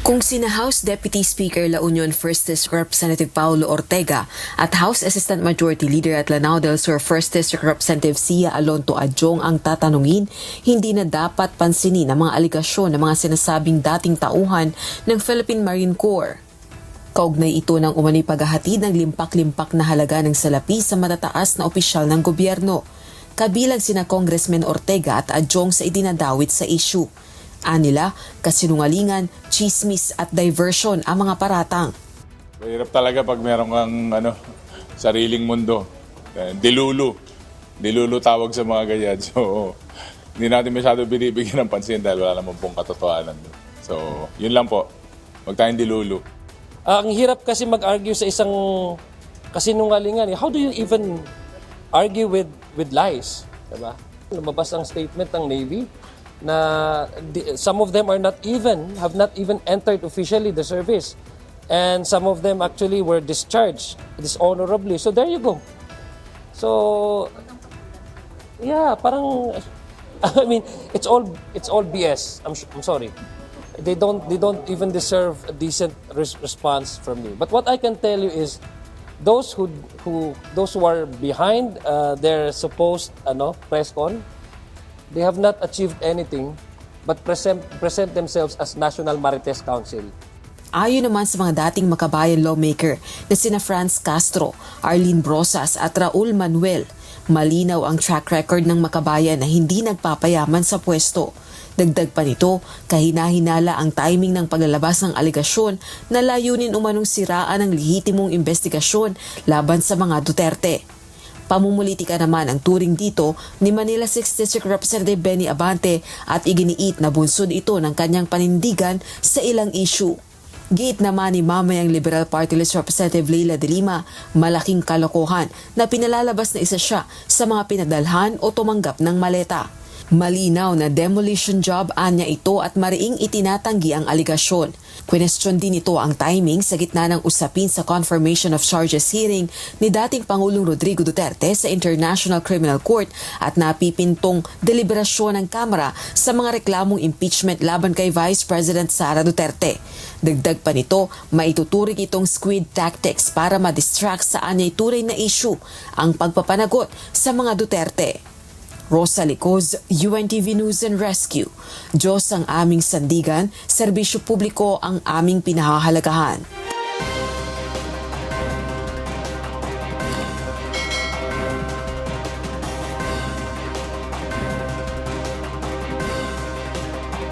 Kung sina House Deputy Speaker La Union 1st District Representative Paulo Ortega at House Assistant Majority Leader at Lanao del Sur 1st District Representative Sia Alonto Adjong ang tatanungin, hindi na dapat pansinin ang mga aligasyon ng mga sinasabing dating tauhan ng Philippine Marine Corps. Kaugnay ito ng umano'y paghahatid ng limpak-limpak na halaga ng salapi sa matataas na opisyal ng gobyerno. Kabilang sina Congressman Ortega at Adjong sa idinadawit sa issue. Anila, kasinungalingan, chismis at diversion ang mga paratang. Mahirap talaga pag meron kang sariling mundo. Dilulu. Dilulu tawag sa mga ganyan. So, hindi natin masyado binibigyan ng pansin dahil wala naman pong katotohanan. So, yun lang po. Huwag tayong dilulu. Ang hirap kasi mag-argue sa isang kasinungalingan. How do you even argue with lies? Diba? Lumabas ang statement ng Navy na some of them have not even entered officially the service, and some of them actually were discharged dishonorably. So there you go. So yeah, parang I mean it's all BS. I'm sorry. They don't even deserve a decent response from me. But what I can tell you is those who are behind their supposed press con, they have not achieved anything but present themselves as National Marites Council. Ayon naman sa mga dating makabayan lawmaker na sina Franz Castro, Arlene Brosas at Raul Manuel, malinaw ang track record ng makabayan na hindi nagpapayaman sa pwesto. Dagdag pa nito, kahina-hinala ang timing ng paglalabas ng aligasyon na layunin umanong siraan ng lehitimong investigasyon laban sa mga Duterte. Pamumulitika naman ang turing dito ni Manila 6th District Representative Benny Abante at iginiit na bunsod ito ng kanyang panindigan sa ilang issue. Giit naman ni mamayang Liberal Party List Representative Leila de Lima, malaking kalokohan na pinalalabas na isa siya sa mga pinadalhan o tumanggap ng maleta. Malinaw na demolition job anya ito at mariing itinatanggi ang aligasyon. Question din ito ang timing sa gitna ng usapin sa confirmation of charges hearing ni dating Pangulong Rodrigo Duterte sa International Criminal Court at napipintong deliberasyon ng Kamara sa mga reklamong impeachment laban kay Vice President Sara Duterte. Dagdag pa nito, maituturing itong squid tactics para ma-distract sa anyay tunay na issue, ang pagpapanagot sa mga Duterte. Rosa Licoz, UNTV News and Rescue. Diyos ang aming sandigan, serbisyo publiko ang aming pinahahalagahan.